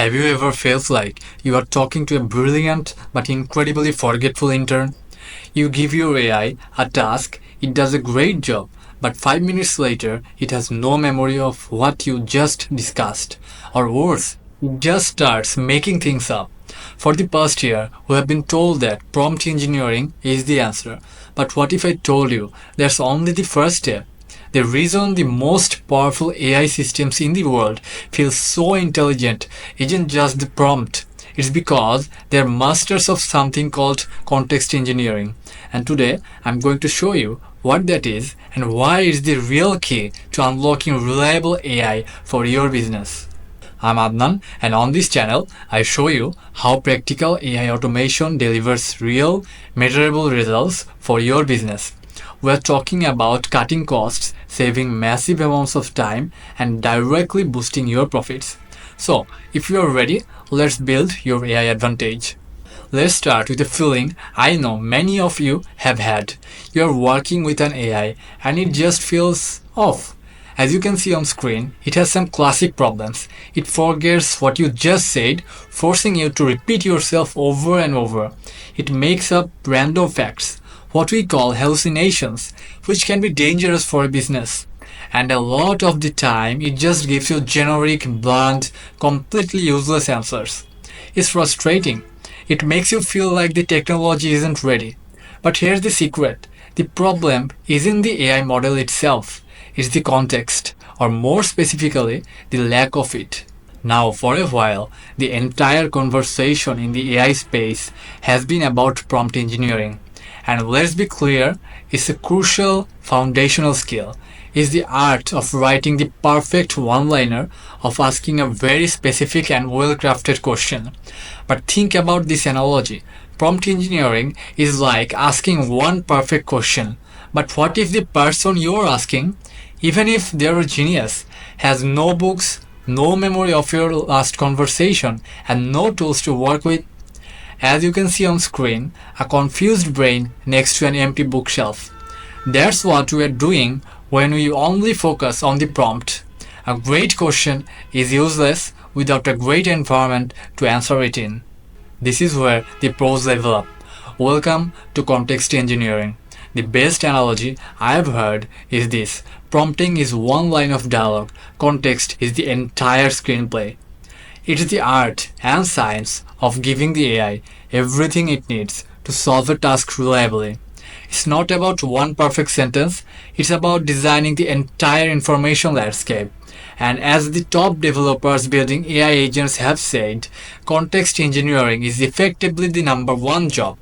Have you ever felt like you are talking to a brilliant but incredibly forgetful intern? You give your AI a task, it does a great job, but 5 minutes later it has no memory of what you just discussed. Or worse, it just starts making things up. For the past year, we have been told that prompt engineering is the answer. But what if I told you that's only the first step? The reason the most powerful AI systems in the world feel so intelligent isn't just the prompt. It's because they're masters of something called context engineering. And today, I'm going to show you what that is and why it's the real key to unlocking reliable AI for your business. I'm Adnan, and on this channel, I show you how practical AI automation delivers real, measurable results for your business. We're talking about cutting costs, saving massive amounts of time, and directly boosting your profits. So, if you are ready, let's build your AI advantage. Let's start with a feeling I know many of you have had. You are working with an AI and it just feels off. As you can see on screen, it has some classic problems. It forgets what you just said, forcing you to repeat yourself over and over. It makes up random facts, what we call hallucinations, which can be dangerous for a business. And a lot of the time, it just gives you generic, blunt, completely useless answers. It's frustrating. It makes you feel like the technology isn't ready. But here's the secret. The problem isn't the AI model itself. It's the context, or more specifically, the lack of it. Now, for a while, the entire conversation in the AI space has been about prompt engineering. And let's be clear, it's a crucial foundational skill. It's the art of writing the perfect one-liner, of asking a very specific and well-crafted question. But think about this analogy. Prompt engineering is like asking one perfect question. But what if the person you're asking, even if they're a genius, has no books, no memory of your last conversation, and no tools to work with? As you can see on screen, a confused brain next to an empty bookshelf. That's what we are doing when we only focus on the prompt. A great question is useless without a great environment to answer it in. This is where the pros level up. Welcome to context engineering. The best analogy I've heard is this. Prompting is one line of dialogue. Context is the entire screenplay. It's the art and science of giving the AI everything it needs to solve a task reliably. It's not about one perfect sentence, it's about designing the entire information landscape. And as the top developers building AI agents have said, context engineering is effectively the number one job.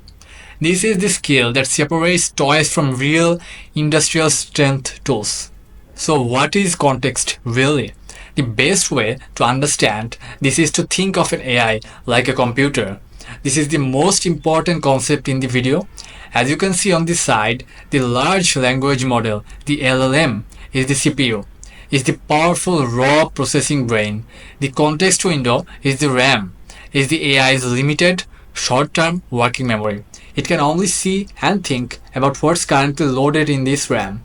This is the skill that separates toys from real industrial strength tools. So what is context really? The best way to understand this is to think of an AI like a computer. This is the most important concept in the video. As you can see on this side, the large language model, the LLM, is the CPU, is the powerful raw processing brain. The context window is the RAM, is the AI's limited short-term working memory. It can only see and think about what's currently loaded in this RAM.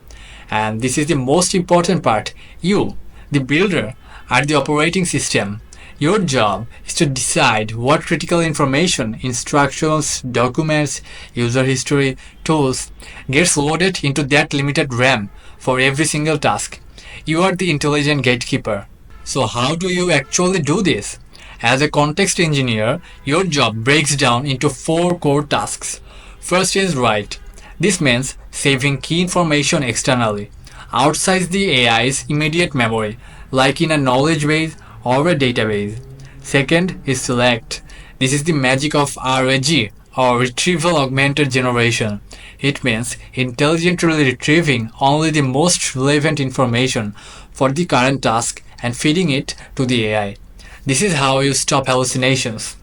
And this is the most important part. You, the builder, are the operating system. Your job is to decide what critical information, instructions, documents, user history, tools gets loaded into that limited RAM for every single task. You are the intelligent gatekeeper. So how do you actually do this? As a context engineer, your job breaks down into 4 core tasks. First is write. This means saving key information externally, outside the AI's immediate memory, like in a knowledge base or a database. Second is select. This is the magic of RAG, or retrieval augmented generation. It means intelligently retrieving only the most relevant information for the current task and feeding it to the AI. This is how you stop hallucinations.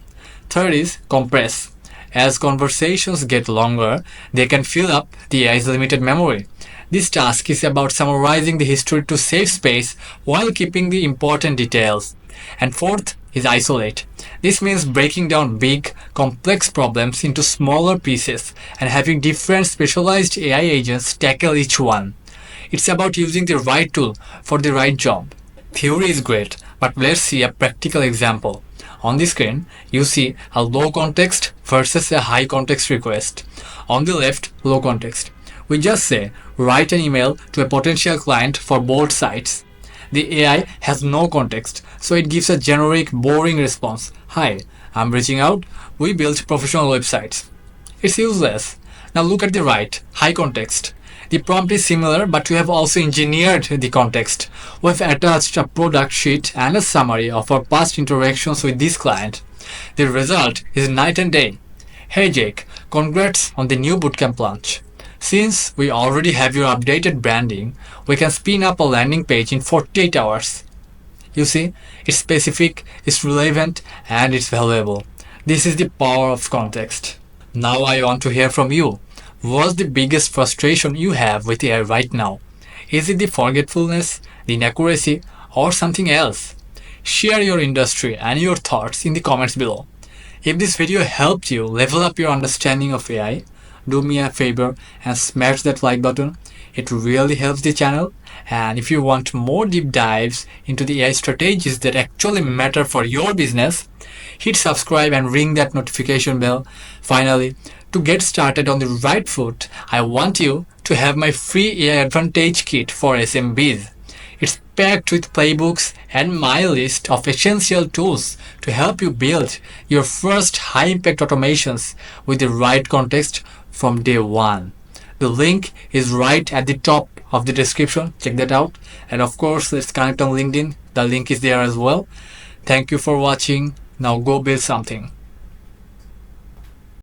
Third is compress. As conversations get longer, they can fill up the AI's limited memory. This task is about summarizing the history to save space while keeping the important details. And fourth is isolate. This means breaking down big, complex problems into smaller pieces and having different specialized AI agents tackle each one. It's about using the right tool for the right job. Theory is great, but let's see a practical example. On the screen, you see a low context versus a high context request. On the left, low context. We just say, write an email to a potential client for both sites. The AI has no context, so it gives a generic, boring response. Hi, I'm reaching out. We build professional websites. It's useless. Now look at the right, high context. The prompt is similar, but we have also engineered the context. We have attached a product sheet and a summary of our past interactions with this client. The result is night and day. Hey Jake, congrats on the new bootcamp launch. Since we already have your updated branding, we can spin up a landing page in 48 hours. You see, it's specific, it's relevant, and it's valuable. This is the power of context. Now I want to hear from you. What's the biggest frustration you have with AI right now? Is it the forgetfulness, the inaccuracy, or something else? Share your industry and your thoughts in the comments below. If this video helped you level up your understanding of AI, do me a favor and smash that like button. It really helps the channel. And if you want more deep dives into the AI strategies that actually matter for your business, hit subscribe and ring that notification bell. Finally, to get started on the right foot, I want you to have my free AI Advantage Kit for SMBs. It's packed with playbooks and my list of essential tools to help you build your first high-impact automations with the right context from day one. The link is right at the top of the description. Check that out. And of course, let's connect on LinkedIn. The link is there as well. Thank you for watching. Now go build something.